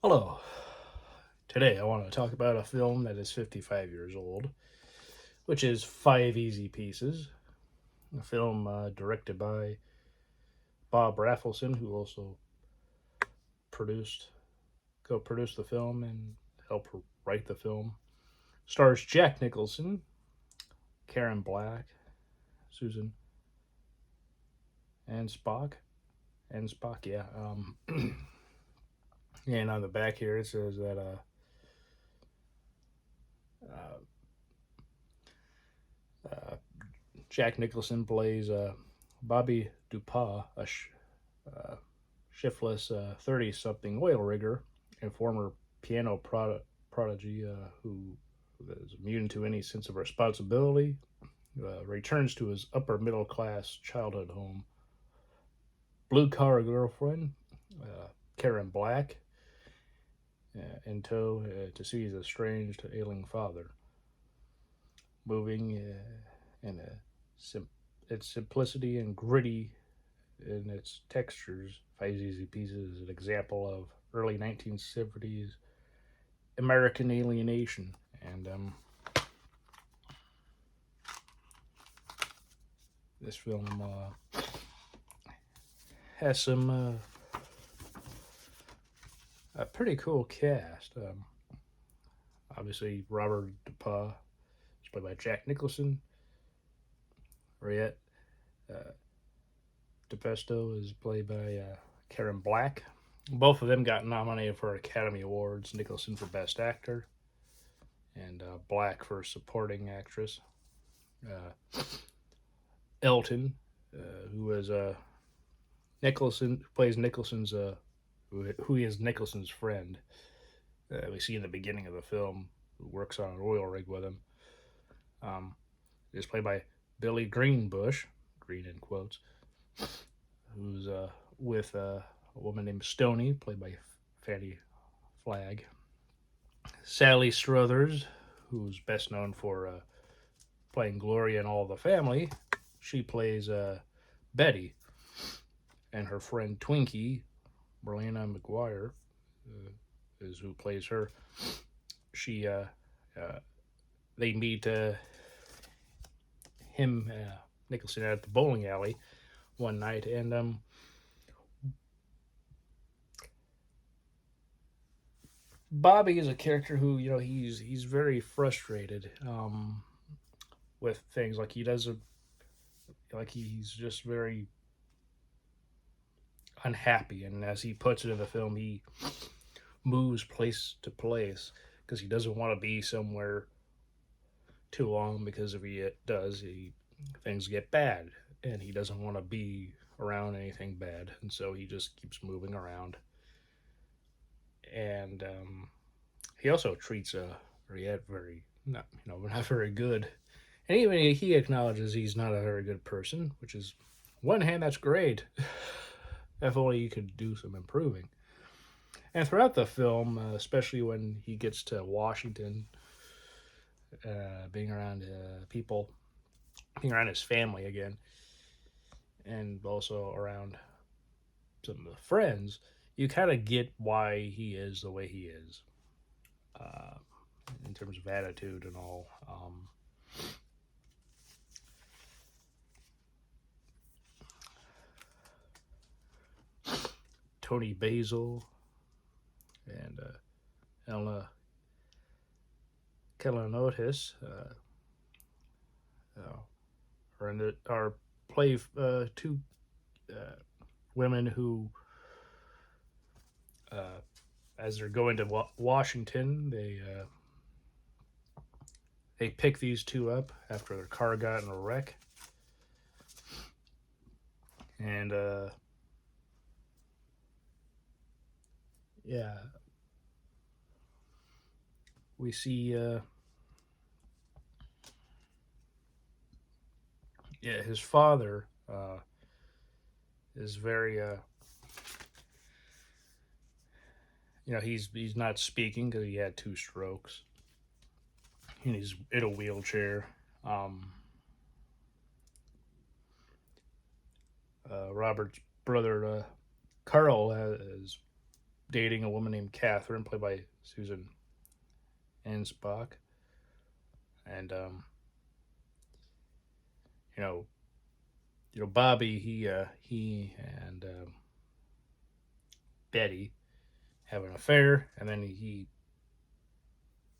Hello. Today I want to talk about a film that is 55 years old, which is Five Easy Pieces, a film directed by Bob Rafelson, who also produced, co-produced the film and helped write the film. Stars Jack Nicholson, Karen Black, Susan, and Spock. And Spock, yeah. And on the back here it says that uh, uh, Jack Nicholson plays Bobby Dupas, uh, shiftless 30 something oil rigger and former piano prodigy who is immune to any sense of responsibility, returns to his upper middle class childhood home. Blue collar girlfriend, Karen Black, in tow to see his estranged, ailing father. Moving in sim- its simplicity and gritty in its textures, Five Easy Pieces is an example of early 1970s American alienation. And this film has some a pretty cool cast. Obviously, Robert DePaul is played by Jack Nicholson. Riette DePesto is played by Karen Black. Both of them got nominated for Academy Awards. Nicholson for Best Actor, and Black for Supporting Actress. Elton, who is Nicholson, who plays Nicholson's who is Nicholson's friend. We see in the beginning of the film, who works on an oil rig with him. Is played by Billy Greenbush, green in quotes, who's with a woman named Stoney, played by Fanny Flagg. Sally Struthers, who's best known for playing Gloria in All the Family, she plays Betty, and her friend Twinkie, Berlina McGuire, is who plays her. She they meet him Nicholson at the bowling alley one night, and Bobby is a character who he's very frustrated with things. Like he doesn't like he's just very unhappy, and as he puts it in the film, he moves place to place because he doesn't want to be somewhere too long, because if he does, things get bad, and he doesn't want to be around anything bad, and so he just keeps moving around. And he also treats Riette very not very good, and even he acknowledges he's not a very good person, which is one hand that's great. If only you could do some improving. And throughout the film, especially when he gets to Washington, being around people, being around his family again, and also around some of the friends, you kind of get why he is the way he is, uh, in terms of attitude and all. Tony Basil and Elna Kelanotis are play two uh, women who, uh, as they're going to Washington, they pick these two up after their car got in a wreck, and yeah, we see yeah, his father is very he's not speaking because he had two strokes, and he's in a wheelchair. Um, Robert's brother Carl is dating a woman named Catherine, played by Susan Ansbach, and you know, Bobby, he and Betty have an affair, and then he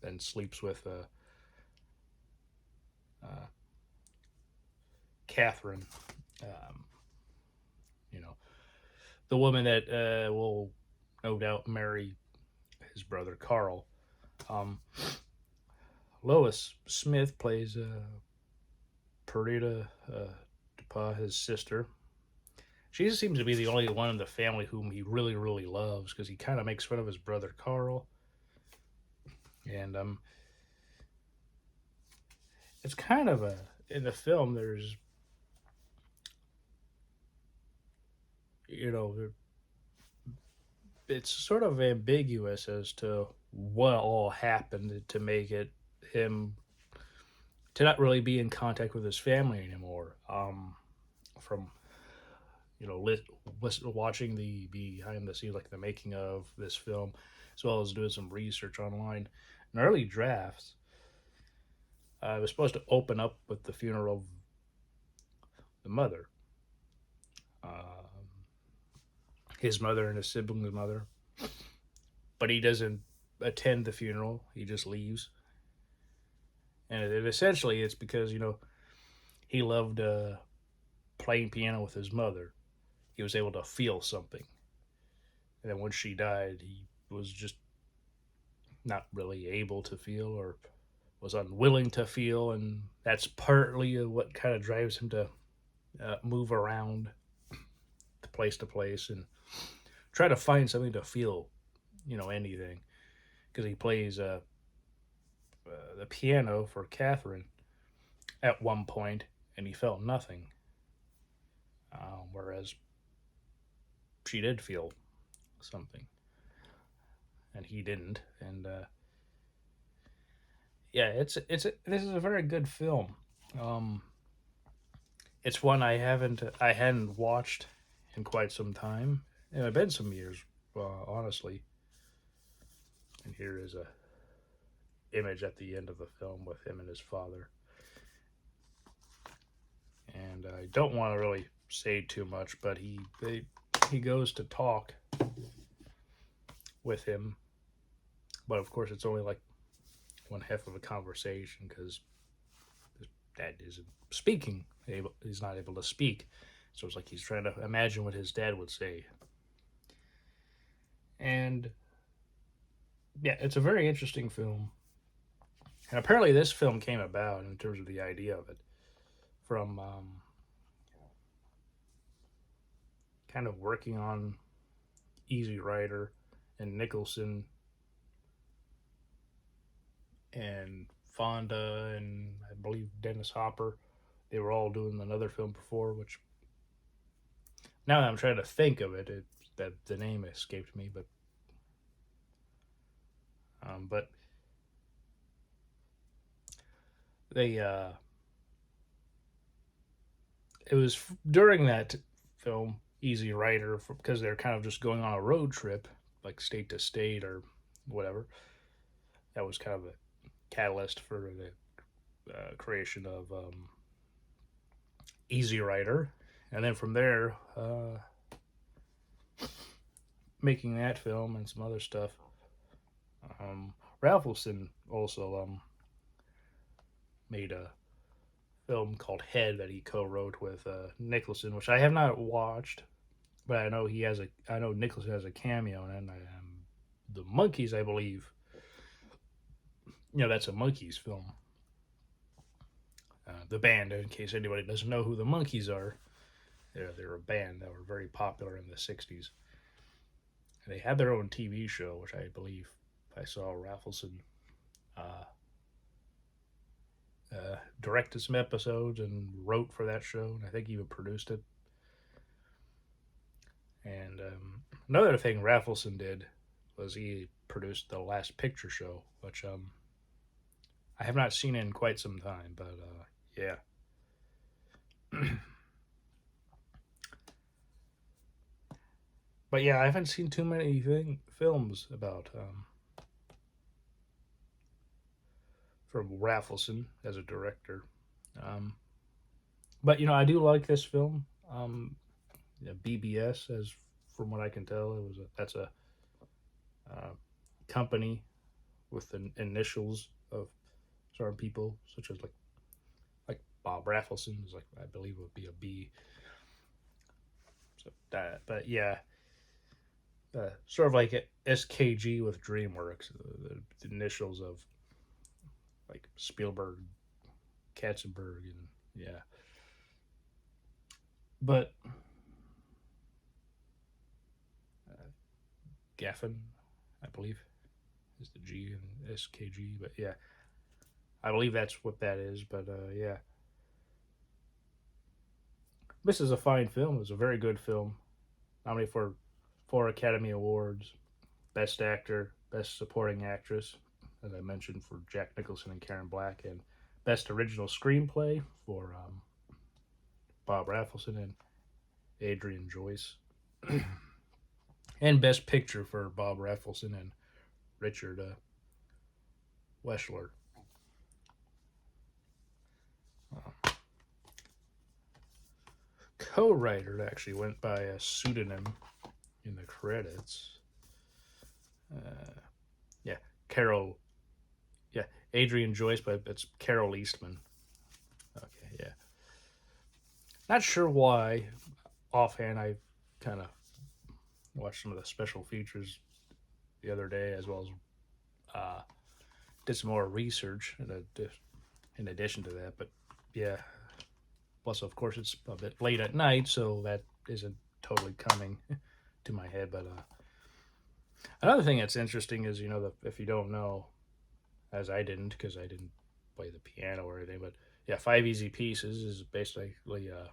then sleeps with uh, Catherine, um, you know, the woman that will no doubt marry his brother Carl. Um, Lois Smith plays Perdita DuPas, his sister. She seems to be the only one in the family whom he really, really loves because he kind of makes fun of his brother Carl. And it's kind of in the film, there's, you know, it's sort of ambiguous as to what all happened to make it him to not really be in contact with his family anymore. From watching the behind the scenes, like the making of this film, as well as doing some research online. In early drafts, it was supposed to open up with the funeral of the mother, his mother and his sibling's mother, but he doesn't attend the funeral. He just leaves, and essentially it's because he loved playing piano with his mother. He was able to feel something, and then when she died, he was just not really able to feel, or was unwilling to feel, and that's partly what kind of drives him to move around to place and try to find something to feel, anything, because he plays the piano for Catherine at one point, and he felt nothing, whereas she did feel something, and he didn't, and yeah, this is a very good film. Um, it's one I hadn't watched in quite some time. It's been some years, honestly. And here is a image at the end of the film with him and his father. And I don't want to really say too much, but he goes to talk with him, but of course it's only like one half of a conversation because his dad isn't speaking. He's not able to speak, so it's like he's trying to imagine what his dad would say. And yeah, it's a very interesting film. And apparently, this film came about in terms of the idea of it from kind of working on Easy Rider and Nicholson and Fonda and I believe Dennis Hopper. They were all doing another film before, which now that I'm trying to think of it, that the name escaped me. But they it was during that film Easy Rider because they're kind of just going on a road trip, like state to state or whatever. That was kind of a catalyst for the creation of Easy Rider, and then from there, making that film and some other stuff. Rafelson also made a film called Head that he co-wrote with Nicholson, which I have not watched, but I know I know Nicholson has a cameo in it. And the Monkees, I believe. That's a Monkees film. The band, in case anybody doesn't know who the Monkees are, they're a band that were very popular in the '60s. And they had their own TV show, which I believe I saw Rafelson uh, directed some episodes and wrote for that show, and I think he even produced it. And another thing Rafelson did was he produced the Last Picture Show, which I have not seen it in quite some time, but yeah. But yeah, I haven't seen too many films about from Rafelson as a director. Um, but I do like this film. Yeah, BBS, as from what I can tell, that's a uh, company with the initials of certain people, such as like Bob Rafelson is like I believe it would be a B. So that, but yeah, sort of like SKG with DreamWorks, the initials of like Spielberg, Katzenberg, and yeah. But uh, Gaffin, I believe, is the G in SKG. But yeah, I believe that's what that is. But yeah, this is a fine film. It's a very good film. Nominated for 4 Academy Awards: Best Actor, Best Supporting Actress, as I mentioned, for Jack Nicholson and Karen Black, and Best Original Screenplay for Bob Rafelson and Adrian Joyce, and Best Picture for Bob Rafelson and Richard Weschler. Uh, Co-writer actually went by a pseudonym in the credits. Uh, yeah, Carol. Yeah, Adrian Joyce, but it's Carol Eastman. Okay, yeah. Not sure why. Offhand, I kind of watched some of the special features the other day, as well as did some more research in addition to that. But yeah, plus of course it's a bit late at night, so that isn't totally coming to my head. But another thing that's interesting is if you don't know, as I didn't because I didn't play the piano or anything, but yeah, Five Easy Pieces is basically a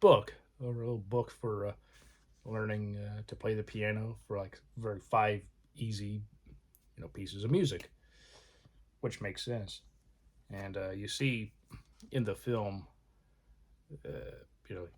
book, a real book for learning to play the piano for like very five easy pieces of music, which makes sense. And you see in the film, uh, you know,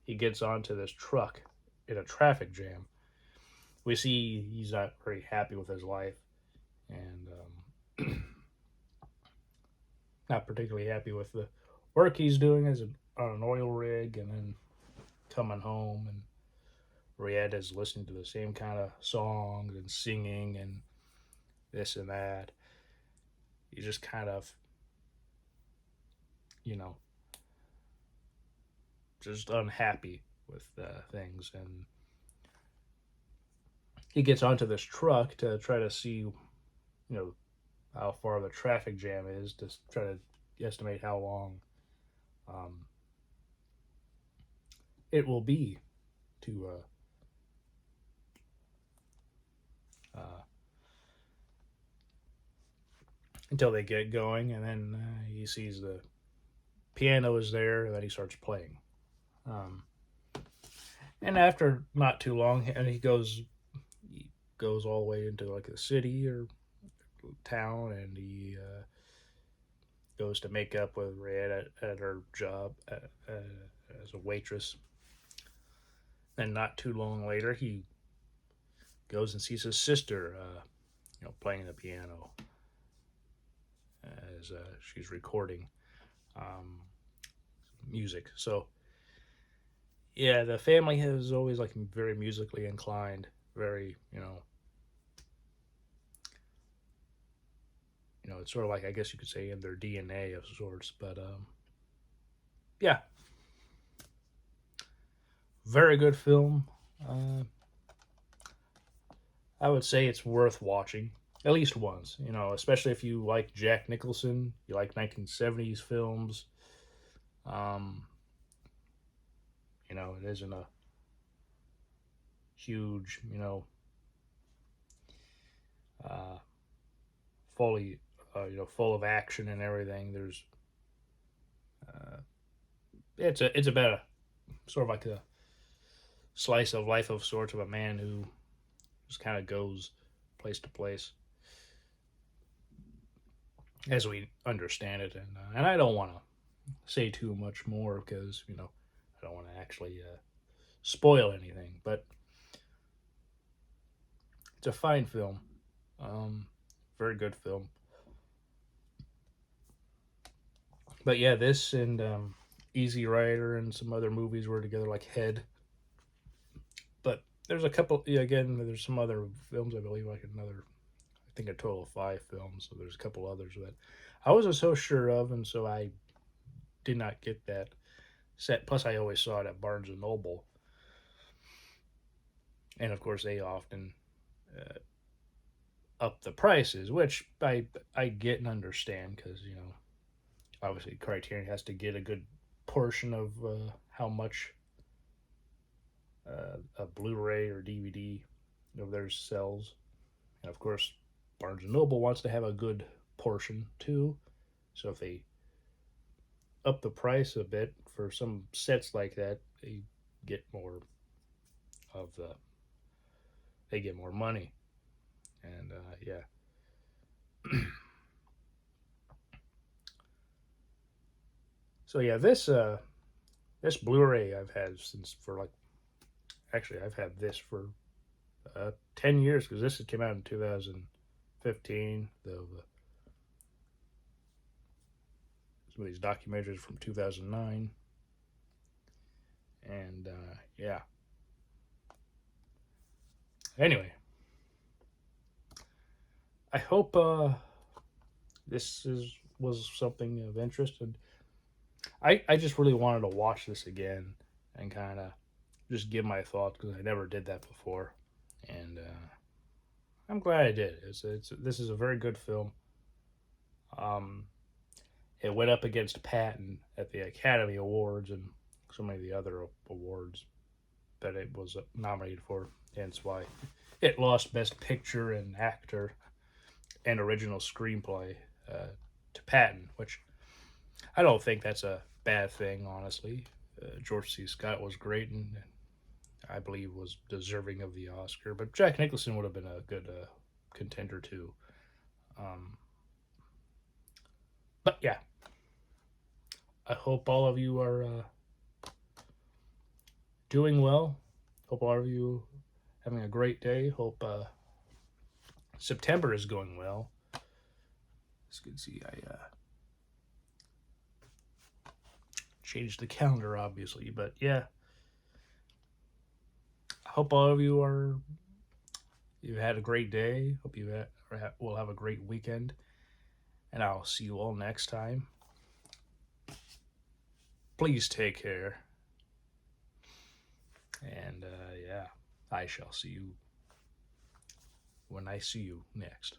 he gets onto this truck in a traffic jam. We see he's not very happy with his life, and not particularly happy with the work he's doing on an oil rig, and then coming home and Ried is listening to the same kind of songs and singing and this and that. He's just kind of, you know, just unhappy with things. And he gets onto this truck to try to see, how far the traffic jam is to try to estimate how long um, it will be to uh, until they get going. And then he sees the piano is there, and then he starts playing. Um, and after not too long, and he goes all the way into like the city or town, and he goes to make up with Red at her job as a waitress. And not too long later, he goes and sees his sister, playing the piano as she's recording um, music. So yeah, the family has always like very musically inclined, very it's sort of like I guess you could say in their DNA of sorts. But yeah, very good film. Uh, I would say it's worth watching at least once. Especially if you like Jack Nicholson, you like 1970s films. Um, it isn't a huge, uh, fully, full of action and everything. There's, uh, it's about a sort of like a slice of life of sorts of a man who just kind of goes place to place as we understand it, and I don't want to say too much more because I don't want to actually spoil anything, but It's a fine film. Very good film. But yeah, this and Easy Rider and some other movies were together, like Head. But there's a couple. Yeah, again, there's some other films. I believe like another. I think a total of 5 films. So there's a couple others that I wasn't so sure of, and so I did not get that set. Plus, I always saw it at Barnes and Noble, and of course, they often uh, up the prices, which I get and understand because obviously Criterion has to get a good portion of how much a Blu-ray or DVD of theirs sells, and of course, Barnes and Noble wants to have a good portion too. So if they up the price a bit for some sets like that, they get more of the they get more money, and yeah. So yeah, this Blu-ray I've had since for like actually I've had this for 10 years because this came out in 2015. Some of these documentaries from 2009, and yeah. Anyway, I hope this is was something of interest, and I just really wanted to watch this again and kind of just give my thoughts because I never did that before, and I'm glad I did. It's this is a very good film. Um, it went up against Patton at the Academy Awards and so many of the other awards that it was nominated for. Hence why it lost Best Picture and Actor and Original Screenplay to Patton, which I don't think that's a bad thing, honestly. George C. Scott was great and I believe was deserving of the Oscar, but Jack Nicholson would have been a good contender too. Um, but yeah, I hope all of you are doing well. Hope all of you having a great day. Hope September is going well. As you can see, I changed the calendar, obviously, but yeah. I hope all of you had a great day. Hope you will have a great weekend, and I'll see you all next time. Please take care, and yeah, I shall see you when I see you next.